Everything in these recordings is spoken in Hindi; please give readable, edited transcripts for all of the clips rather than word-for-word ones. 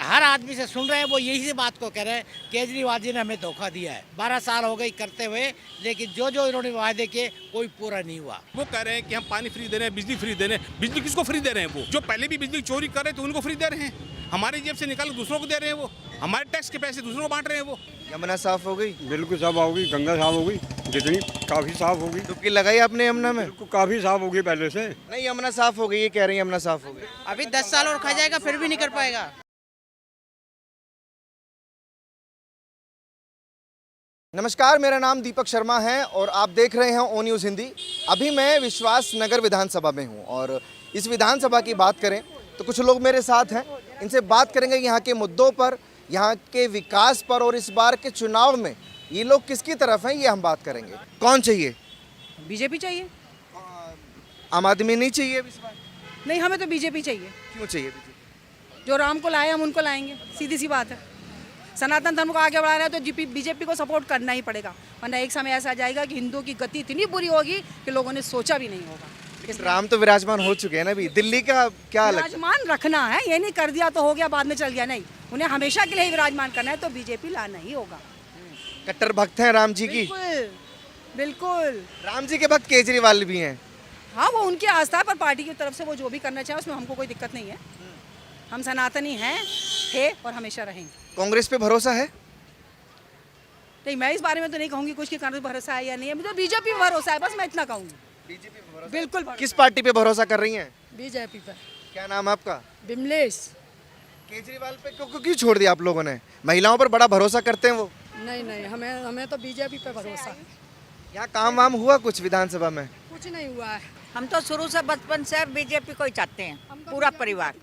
हर आदमी से सुन रहे हैं, वो यही बात को कह रहे हैं, केजरीवाल जी ने हमें धोखा दिया है। 12 साल हो गए करते हुए, लेकिन जो जो इन्होंने वादे किए कोई पूरा नहीं हुआ। वो कह रहे हैं कि हम पानी फ्री दे रहे हैं, बिजली फ्री दे रहे हैं। बिजली किसको फ्री दे रहे हैं? वो जो पहले भी बिजली चोरी कर रहे थे उनको फ्री दे रहे हैं। हमारी जेब से निकाल दूसरों को दे रहे हैं। वो हमारे टैक्स के पैसे दूसरों को बांट रहे हैं। वो यमुना साफ हो गई, बिल्कुल साफ हो गई, गंगा साफ हो गई, जितनी काफी साफ हो गई। डुबकी लगाई आपने यमुना में? बिल्कुल काफी साफ हो गई पहले से। नहीं, यमुना साफ हो गई, ये कह रही है यमुना साफ हो गई। अभी 10 साल और खा जाएगा फिर भी नहीं कर पाएगा। नमस्कार, मेरा नाम दीपक शर्मा है और आप देख रहे हैं ओ न्यूज़ हिंदी। अभी मैं विश्वास नगर विधानसभा में हूं और इस विधानसभा की बात करें तो कुछ लोग मेरे साथ हैं। इनसे बात करेंगे यहाँ के मुद्दों पर, यहाँ के विकास पर और इस बार के चुनाव में ये लोग किसकी तरफ हैं, ये हम बात करेंगे। कौन चाहिए? बीजेपी चाहिए। आम आदमी नहीं चाहिए इस बार? नहीं, हमें तो बीजेपी चाहिए। क्यों चाहिए बीजेपी? जो राम को लाए हम उनको लाएंगे, सीधी सी बात है। सनातन धर्म को आगे बढ़ा रहे हैं तो बीजेपी को सपोर्ट करना ही पड़ेगा, वरना एक समय ऐसा आ जाएगा कि हिंदुओं की गति इतनी बुरी होगी कि लोगों ने सोचा भी नहीं होगा। राम तो विराजमान हो चुके हैं ना अभी, दिल्ली का क्या अलग? विराजमान रखना है, ये नहीं कर दिया तो हो गया, बाद में चल गया। नहीं, उन्हें हमेशा के लिए ही विराजमान करना है, तो बीजेपी लाना ही होगा। कट्टर भक्त हैं राम जी की? बिल्कुल बिल्कुल। राम जी के भक्त केजरीवाल भी हैं। हाँ, वो उनकी आस्था है, पर पार्टी की तरफ से वो जो भी करना चाहे उसमें हमको कोई दिक्कत नहीं है। हम सनातनी हैं, थे और हमेशा रहेंगे। कांग्रेस पे भरोसा है? नहीं, मैं इस बारे में तो नहीं कहूँगी कुछ कि कांग्रेस भरोसा है या नहीं है, मुझे बीजेपी पे भरोसा है, बस मैं इतना कहूँगी। बीजेपी पे भरोसा? बिल्कुल। किस पार्टी पे भरोसा कर रही हैं? बीजेपी पर। क्या नाम है आपका? बिमलेश। केजरीवाल पे क्यों छोड़ दिया आप लोगों ने? महिलाओं पर बड़ा भरोसा करते हैं वो। नहीं, हमें तो बीजेपी पे भरोसा है। यहाँ काम वाम हुआ कुछ विधानसभा में? कुछ नहीं हुआ है। हम तो शुरू से बचपन से बीजेपी को ही चाहते हैं, पूरा परिवार।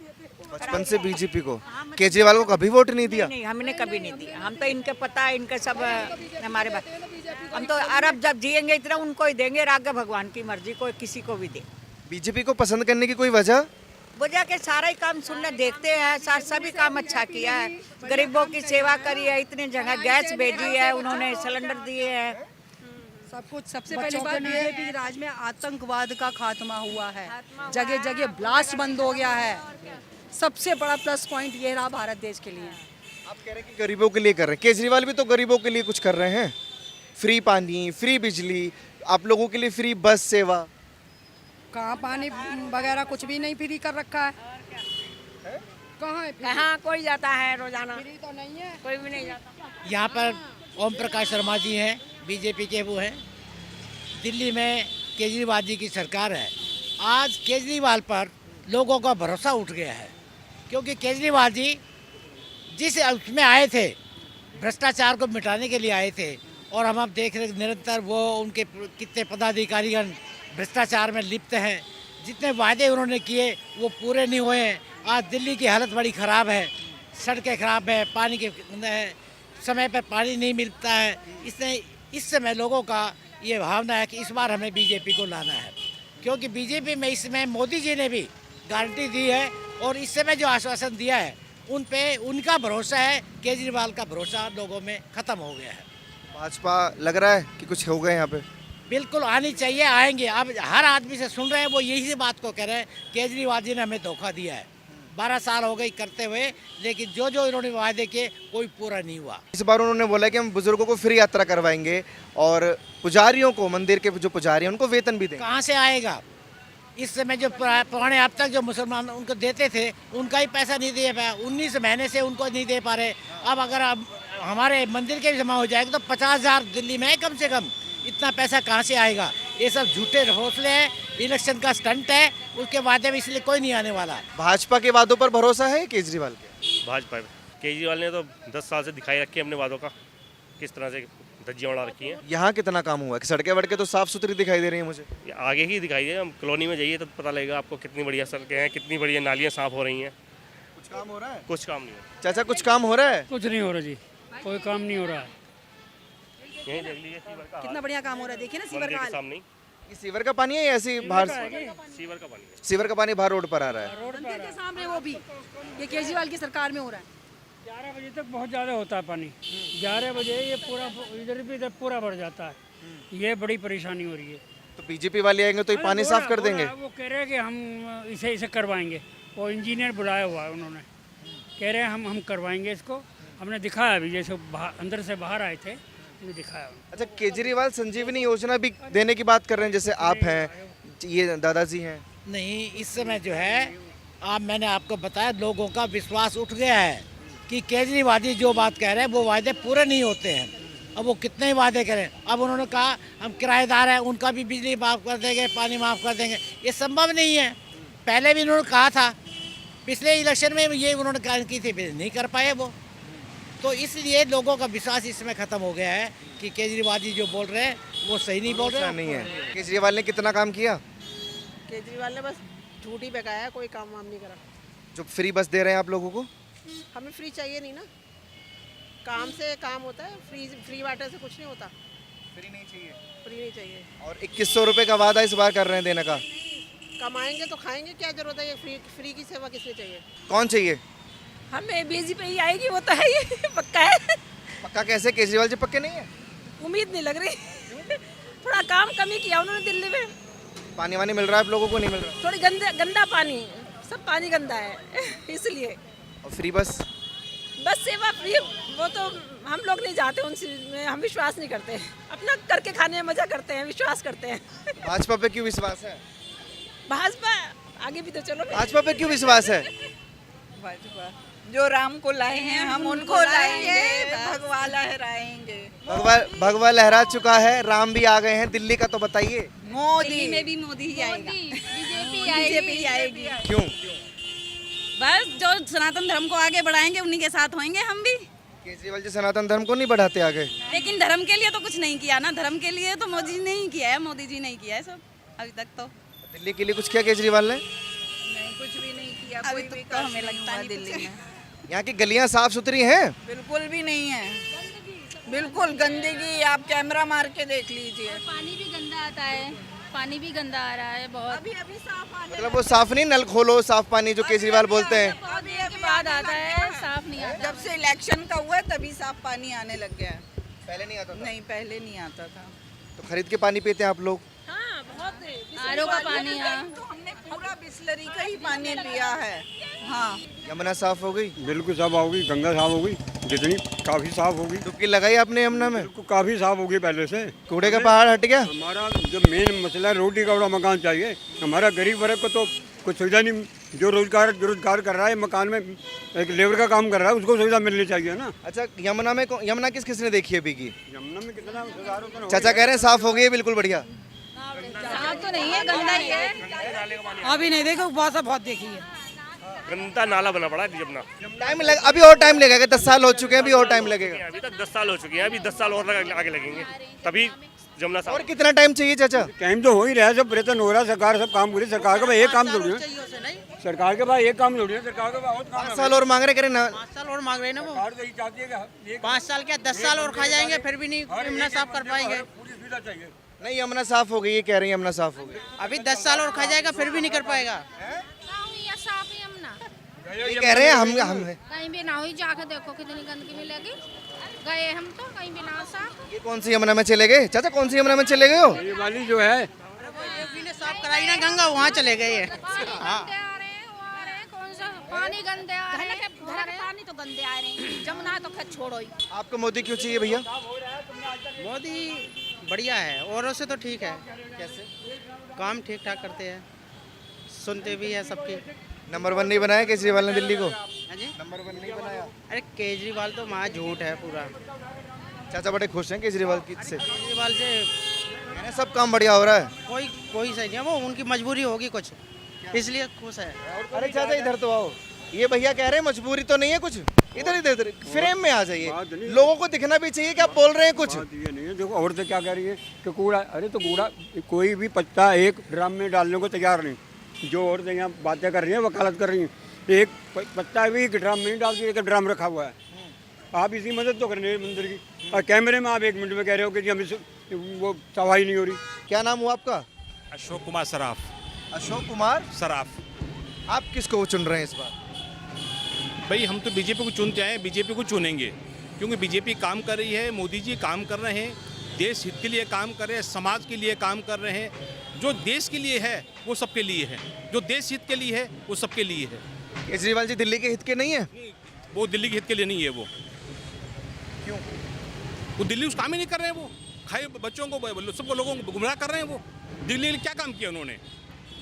बचपन से बीजेपी को? केजरीवाल को कभी वोट नहीं दिया? नहीं, हमने कभी नहीं दिया। हम तो इनके पता है, इनके सब हमारे बात। हम तो अरब जब जिएंगे इतना उनको ही देंगे, आगे भगवान की मर्जी, कोई किसी को भी दे। बीजेपी को पसंद करने की कोई वजह? वजह के सारा ही काम सुनने देखते हैं, सभी काम अच्छा किया है, गरीबों की सेवा करी है, इतनी जगह गैस भेजी है उन्होंने, सिलेंडर दिए हैं, सब कुछ। सबसे पहली बात, बीजेपी राज में आतंकवाद का खात्मा हुआ है, जगह जगह ब्लास्ट बंद हो गया है। सबसे बड़ा प्लस पॉइंट ये रहा भारत देश के लिए। आप कह रहे हैं कि गरीबों के लिए कर रहे हैं, केजरीवाल भी तो गरीबों के लिए कुछ कर रहे हैं। फ्री पानी, फ्री बिजली, आप लोगों के लिए फ्री बस सेवा। कहाँ पानी वगैरह कुछ भी नहीं फ्री कर रखा है। कहाँ है? कहाँ कोई जाता है रोजाना? फ्री तो नहीं है, कोई भी नहीं जाता। यहाँ पर ओम प्रकाश शर्मा जी हैं, बीजेपी के वो हैं। दिल्ली में केजरीवाल जी की सरकार है। आज केजरीवाल पर लोगों का भरोसा उठ गया है, क्योंकि केजरीवाल जी जिस उसमें आए थे, भ्रष्टाचार को मिटाने के लिए आए थे, और हम अब देख रहे निरंतर वो उनके कितने पदाधिकारीगण भ्रष्टाचार में लिप्त हैं। जितने वादे उन्होंने किए वो पूरे नहीं हुए हैं। आज दिल्ली की हालत बड़ी ख़राब है, सड़कें खराब है, पानी के समय पर पानी नहीं मिलता है। इसलिए इस समय लोगों का ये भावना है कि इस बार हमें बीजेपी को लाना है, क्योंकि बीजेपी में इस समय मोदी जी ने भी गारंटी दी है और इस समय जो आश्वासन दिया है उन पे उनका भरोसा है। केजरीवाल का भरोसा लोगों में ख़त्म हो गया है। भाजपा लग रहा है कि कुछ हो गए यहाँ पे? बिल्कुल आनी चाहिए, आएंगे। अब हर आदमी से सुन रहे हैं, वो यही बात को कह रहे हैं, केजरीवाल जी ने हमें धोखा दिया है। 12 साल हो गए करते हुए, लेकिन जो जो इन्होंने वादे किए कोई पूरा नहीं हुआ। इस इस बार उन्होंने बोला कि हम बुजुर्गों को फ्री यात्रा करवाएंगे और पुजारियों को, मंदिर के जो पुजारी हैं उनको वेतन भी देंगे। कहाँ से आएगा? इस समय जो पुराने अब तक जो मुसलमान उनको देते थे उनका ही पैसा नहीं दे पाया, 19 महीने से उनको नहीं दे पा रहे। अब अगर अब हमारे मंदिर के जमा हो जाएगा तो 50,000 दिल्ली में है कम से कम। इतना पैसा कहाँ से आएगा? ये सब झूठे हौसले हैं, इलेक्शन का स्टंट है, उसके वादे में इसलिए कोई नहीं आने वाला। भाजपा के वादों पर भरोसा है केजरीवाल के? भाजपा केजरीवाल ने तो 10 साल से दिखाई रखी है अपने वादों का, किस तरह से धज्जियाँ उड़ा रखी हैं। यहाँ कितना काम हुआ है? सड़कें वड़कें तो साफ सुथरी दिखाई दे रही है मुझे। ये आगे ही दिखाई दे, हम कॉलोनी में जाइए तो पता लगेगा आपको कितनी बढ़िया सड़कें हैं, कितनी बढ़िया नालियाँ साफ हो रही हैं। कुछ काम हो रहा है? कुछ काम नहीं है। चाचा कुछ काम हो रहा है? कुछ नहीं हो रहा जी, कोई काम नहीं हो रहा है। यहीं देख लीजिए सीवर का कितना बढ़िया काम हो रहा है, देखिए ना सीवर मंदिर का के हाल। सामने ही ये सीवर का पानी है या ऐसे ही बाहर? सीवर का पानी है। सीवर का पानी बाहर रोड पर आ रहा है। मंदिर के सामने वो भी, ये केजरीवाल की सरकार में हो रहा है। 11 बजे तक बहुत ज़्यादा होता है पानी, 11 बजे ये पूरा इधर भी इधर पूरा भर जाता है। ये बड़ी परेशानी हो रही है। तो बीजेपी वाले आएंगे तो ये पानी साफ कर देंगे? वो कह रहे हैं कि हम इसे करवाएंगे, वो इंजीनियर बुलाया हुआ है उन्होंने। कह रहे हैं हम करवाएंगे इसको। हमने दिखाया अभी, जैसे अंदर से बाहर आए थे, हमने दिखाया। अच्छा, केजरीवाल संजीवनी योजना भी देने की बात कर रहे हैं, जैसे आप हैं, ये दादाजी हैं। नहीं, इस समय जो है आप, मैंने आपको बताया, लोगों का विश्वास उठ गया है कि केजरीवाल जी जो बात कह रहे हैं वो वादे पूरे नहीं होते हैं। अब वो कितने ही वादे करें। अब उन्होंने कहा हम किराएदार हैं, उनका भी बिजली माफ़ कर देंगे, पानी माफ़ कर देंगे। ये संभव नहीं है। पहले भी उन्होंने कहा था, पिछले इलेक्शन में ये उन्होंने कहा की थी, नहीं कर पाए वो। तो इसलिए लोगों का विश्वास इस समय ख़त्म हो गया है कि केजरीवाल जी जो बोल रहे हैं वो सही नहीं बोल रहे हैं। नहीं है। केजरीवाल ने कितना काम किया? केजरीवाल ने बस झूठ ही बकाया, कोई काम वाम नहीं करा। जो फ्री बस दे रहे हैं आप लोगों को? हमें फ्री चाहिए नहीं ना, काम से काम होता है, फ्री वाटर से कुछ नहीं होता। फ्री नहीं चाहिए। फ्री नहीं चाहिए। और 2100 रुपये का वादा इस बार कर रहे हैं देने का। कमाएंगे तो खाएंगे, क्या जरूरत है ये फ्री की सेवा किसने चाहिए? कौन चाहिए? हमें बीजेपी ही आएगी, वो तो है ही, पक्का है। पक्का कैसे? केजरीवाल जी पक्के नहीं है? उम्मीद नहीं लग रही। थोड़ा काम कम ही किया उन्होंने दिल्ली में। पानी वानी मिल रहा है आप लोगों को? नहीं मिल रहा? थोड़ी गंदा पानी, सब पानी गंदा है इसलिए। और फ्री बस? बस सेवा फ्री, वो तो हम लोग नहीं जाते उनसे, हम विश्वास नहीं करते। अपना करके खाने में मजा करते हैं, विश्वास करते हैं। भाजपा पे क्यों विश्वास है? भाजपा आगे भी तो चलो। भाजपा पे क्यों विश्वास है? भाजपा जो राम को लाए हैं हम उनको लाएंगे, भगवा लहराएंगे। भगवा लहरा चुका है, राम भी आ गए हैं, दिल्ली का तो बताइए। मोदी में भी मोदी ही आएगा, बीजेपी आएगी। क्यों? बस जो सनातन धर्म को आगे बढ़ाएंगे उन्हीं के साथ होंगे हम भी। केजरीवाल जी सनातन धर्म को नहीं बढ़ाते आगे? लेकिन धर्म के लिए तो कुछ नहीं किया ना, धर्म के लिए तो मोदी ने ही किया है, मोदी जी नहीं किया है सब अभी तक। तो दिल्ली के लिए कुछ किया केजरीवाल ने? नहीं, कुछ भी नहीं किया अभी तक तो हमें लगता नहीं दिल्ली में। यहाँ की गलियाँ साफ सुथरी हैं? बिल्कुल भी नहीं है, बिल्कुल गंदगी, आप कैमरा मार के देख लीजिए। पानी भी गंदा आता है, पानी भी गंदा आ रहा है बहुत। अभी साफ आने मतलब वो साफ नहीं, नल खोलो साफ पानी जो केजरीवाल बोलते हैं। अभी के बाद आता है, साफ नहीं आता। जब से इलेक्शन का हुआ है तभी साफ पानी आने लग गया है। पहले नहीं आता था? नहीं, पहले नहीं आता था। तो खरीद के पानी पीते हैं आप लोग? हाँ, बहुत आरओ का पानी है। तो हमने पूरा बिस्लरी का ही पानी पिया है। हाँ, यमुना साफ हो गई? बिल्कुल साफ हो गई, गंगा साफ हो गई, जितनी काफ़ी साफ हो गई। डुबकी लगाई आपने यमुना में? बिल्कुल काफ़ी साफ हो गई पहले से। कूड़े का पहाड़ हट गया? हमारा जो मेन मसला है, रोटी कपड़ा मकान चाहिए। हमारा गरीब वर्ग को तो कुछ सुविधा नहीं, जो रोजगार कर रहा है मकान में, एक लेबर का काम कर रहा है, उसको सुविधा मिलनी चाहिए ना। अच्छा, यमुना में यमुना किसने देखी है अभी की? यमुना में कितना सुधार होता है? चाचा कह रहे हैं साफ हो गई है, बिल्कुल बढ़िया। साफ तो नहीं है, गंदा ही है। अभी नहीं देखो, बहुत देखी है। गंदा नाला बना पड़ा है जमुना। टाइम लग, अभी और टाइम लगेगा, 10 साल हो चुके हैं, अभी और टाइम लगेगा। अभी तक 10 साल हो चुके हैं, अभी 10 साल और आगे लगेंगे, तभी जमुना साफ। और कितना टाइम चाहिए चाचा? टाइम तो हो ही रहा है, सब प्रयत्न हो रहा है, सरकार सब काम पूरी। सरकार के पास एक काम थोड़ी है, सरकार के पास एक काम थोड़ी है, सरकार के पास बहुत काम 5 साल और मांग रहे, करें ना? 5 साल और मांग रहे हैं ना वो। सरकार तो यही चाहती है कि 5 साल क्या, 10 साल और खा जाएंगे, फिर भी नहीं यमुना साफ कर पाएंगे। पूरी सुविधा चाहिए। नहीं, यमुना साफ हो गई, ये कह रही है यमुना साफ हो गई। अभी 10 साल और खा जाएगा, फिर भी नहीं कर पाएगा। साफ ही हम ना, ये कह रहे हैं हम कहीं भी ना हुई, जाके देखो कितनी गंदगी मिलेगी। गए हम तो कहीं भी ना साफ। ये कौन सी यमुना में चले गए चाचा? कौन सी यमुना में चले गए हो? ये वाली जो है, ने साफ कराई ना गंगा, वहाँ चले गए हैं। पानी गंदे आ रहे हैं, वो आ रहे हैं, कौन सा पानी गंदे आ रहे हैं, पानी तो गंदे आ रहे हैं, जमुना तो खैर छोड़ो ही। आपको मोदी क्यों चाहिए भैया? मोदी बढ़िया है, औरों से तो ठीक है। कैसे? काम ठीक ठाक करते हैं, सुनते भी है सबकी। नंबर 1 नहीं बनाया केजरीवाल ने दिल्ली को? हाँ जी, नंबर 1 नहीं बनाया? अरे केजरीवाल तो वहाँ झूठ है पूरा। चाचा बड़े खुश हैं केजरीवाल से? केजरीवाल से मैंने सब काम बढ़िया हो रहा है। कोई सही नहीं है, वो उनकी मजबूरी होगी कुछ, इसलिए खुश है। अरे चाचा इधर तो आओ, ये भैया कह रहे हैं मजबूरी तो नहीं है कुछ, इधर फ्रेम में आ जाइए, लोगों को दिखना भी चाहिए कि आप बोल रहे हैं कुछ। बात ये नहीं है, देखो औरतें क्या कह रही है कि कूड़ा, अरे तो कूड़ा कोई भी पत्ता एक ड्रम में डालने को तैयार नहीं। जो औरतें यहाँ बातें कर रही हैं, वकालत कर रही हैं, एक पत्ता भी एक ड्रम में नहीं डालती, एक ड्रम रखा हुआ है। आप इसी मदद तो करने मंदिर की, और कैमरे में आप 1 मिनट में कह रहे हो कि जी हमें वो सफाई नहीं हो रही। क्या नाम हुआ आपका? अशोक कुमार सराफ। अशोक कुमार सराफ। आप किसको चुन रहे हैं इस बार? भाई हम तो बीजेपी को चुनते आए, बीजेपी को चुनेंगे, क्योंकि बीजेपी काम कर रही है, मोदी जी काम कर रहे हैं, देश हित के लिए काम कर रहे हैं, समाज के लिए काम कर रहे हैं। जो देश के लिए है वो सबके लिए है, जो देश हित के लिए है वो सबके लिए है। केजरीवाल जी दिल्ली के हित के नहीं है? वो दिल्ली के हित के लिए नहीं है वो। क्यों? वो दिल्ली उस काम ही नहीं कर रहे हैं वो। खाए बच्चों को, सबको, लोगों को गुमराह कर रहे हैं वो। दिल्ली ने क्या काम किया उन्होंने?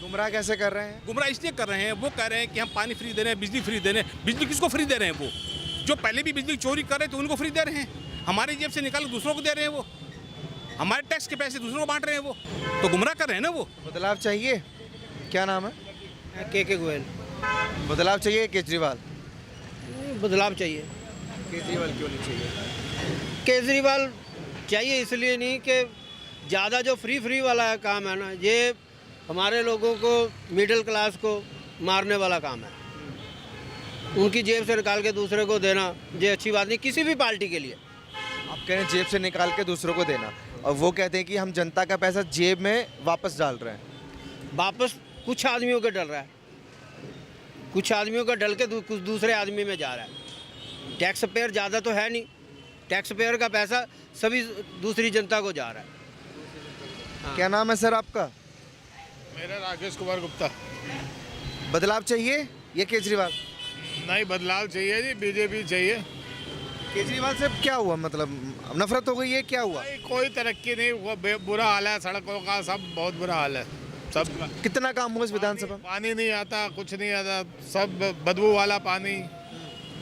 गुमराह कैसे कर रहे हैं? गुमराह इसलिए कर रहे हैं, वो कह रहे हैं कि हम पानी फ्री दे रहे हैं, बिजली फ्री दे रहे हैं। बिजली किसको फ्री दे रहे हैं? वो जो पहले भी बिजली चोरी कर रहे थे उनको फ्री दे रहे हैं। हमारी जेब से निकाल दूसरों को दे रहे हैं वो। हमारे टैक्स के पैसे दूसरों को बांट रहे हैं वो। तो गुमराह कर रहे हैं ना वो। बदलाव चाहिए? क्या नाम है? के गोयल। बदलाव चाहिए केजरीवाल? बदलाव चाहिए। केजरीवाल क्यों नहीं चाहिए? केजरीवाल चाहिए इसलिए नहीं कि ज़्यादा जो फ्री वाला काम है ना, ये हमारे लोगों को, मिडिल क्लास को मारने वाला काम है। उनकी जेब से निकाल के दूसरे को देना ये अच्छी बात नहीं किसी भी पार्टी के लिए। आप कह रहे हैं जेब से निकाल के दूसरों को देना, और वो कहते हैं कि हम जनता का पैसा जेब में वापस डाल रहे हैं। वापस कुछ आदमियों का डल रहा है, कुछ आदमियों का डल के कुछ दूसरे आदमी में जा रहा है। टैक्स पेयर ज़्यादा तो है नहीं, टैक्स पेयर का पैसा सभी दूसरी जनता को जा रहा है। क्या नाम है सर आपका? मेरा राकेश कुमार गुप्ता। बदलाव चाहिए ये केजरीवाल? नहीं, बदलाव चाहिए जी, बीजेपी चाहिए। केजरीवाल से क्या हुआ, मतलब नफरत हो गई है, क्या हुआ? कोई तरक्की नहीं, वो बुरा हाल है सड़कों का, सब बहुत बुरा हाल है सब। कितना काम हुआ इस विधानसभा में? पानी नहीं आता, कुछ नहीं आता, सब बदबू वाला पानी,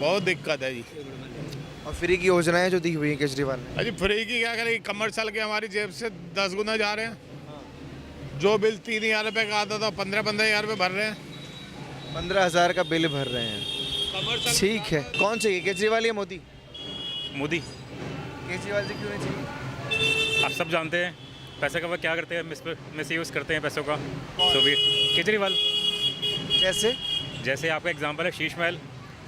बहुत दिक्कत है जी। और फ्री की योजनाएं जो दी हुई हैं केजरीवाल ने? अजी फ्री की क्या करेगी, कमर्शियल के हमारी जेब से 10 गुना जा रहे हैं। जो बिल 3,000 रुपये का आता था 15,000 रुपये भर रहे हैं। 15,000 का बिल भर रहे हैं। ठीक है, कौन चाहिए, केजरीवाल या मोदी? मोदी। केजरीवाल जी क्यों नहीं चाहिए? आप सब जानते हैं पैसे का वो क्या करते हैं, मिस यूज़ करते हैं पैसों का। तो भी केजरीवाल। कैसे? जैसे आपका एग्जांपल है शीश महल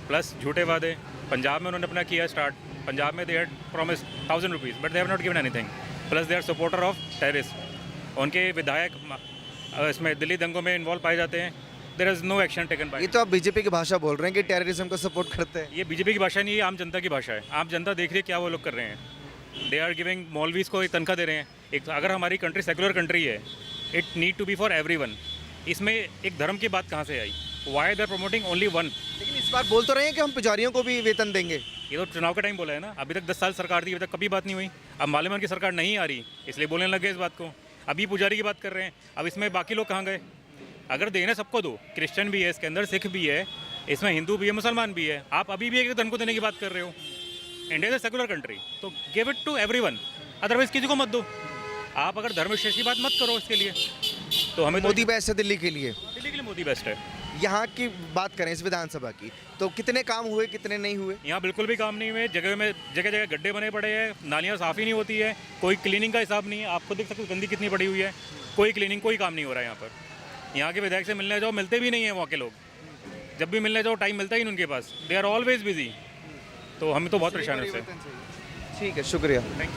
प्लस झूठे वादे। पंजाब में उन्होंने अपना किया स्टार्ट। पंजाब में they had promise 1,000 rupees but they have not given anything. Plus they are supporter of terrorist. उनके विधायक इसमें दिल्ली दंगों में इन्वॉल्व पाए जाते हैं। There is no action taken by. ये तो आप बीजेपी की भाषा बोल रहे हैं कि टेररिज्म को सपोर्ट करते हैं। ये बीजेपी की भाषा नहीं है, आम जनता की भाषा है। आम जनता देख रही है क्या वो लोग कर रहे हैं। दे आर गिविंग मौलवीज़ को एक तनख्वाह दे रहे हैं। एक अगर हमारी कंट्री सेकुलर कंट्री है, it need to be for everyone. इसमें एक धर्म की बात कहाँ से आई? Why they are promoting only one? लेकिन इस बार बोल तो रहे हैं कि हम पुजारियों को भी वेतन देंगे। ये तो चुनाव का टाइम बोला है ना। अभी तक 10 साल सरकार थी, अभी तक कभी बात नहीं हुई। अब मालूम है उनकी सरकार नहीं आ रही, इसलिए बोलने लगे इस बात को। अभी पुजारी की बात कर रहे हैं, अब इसमें बाकी लोग कहाँ गए? अगर देना सबको दो, क्रिश्चियन भी है इसके अंदर, सिख भी है इसमें, हिंदू भी है, मुसलमान भी है। आप अभी भी एक धर्म को देने की बात कर रहे हो। India is a secular country, तो give it to everyone, otherwise किसी को मत दो। आप अगर धर्म विशेष की बात मत करो इसके लिए। तो हमें मोदी बेस्ट है दिल्ली के लिए? दिल्ली के लिए मोदी बेस्ट है। यहाँ की बात करें इस विधानसभा की, तो कितने काम हुए, कितने नहीं हुए? यहाँ बिल्कुल भी काम नहीं हुए। जगह जगह गड्ढे बने पड़े हैं, नालियाँ साफ़ ही नहीं होती है, कोई क्लीनिंग का हिसाब नहीं है। आपको देख सकते हो गंदी कितनी पड़ी हुई है, कोई क्लीनिंग, कोई काम नहीं हो रहा है यहाँ पर। यहाँ के विधायक से मिलने जाओ, मिलते भी नहीं हैं वहाँ के लोग। जब भी मिलने जाओ टाइम मिलता ही नहीं उनके पास, दे आर ऑलवेज बिजी। तो हमें तो बहुत परेशान है उससे। ठीक है, शुक्रिया। Thank you.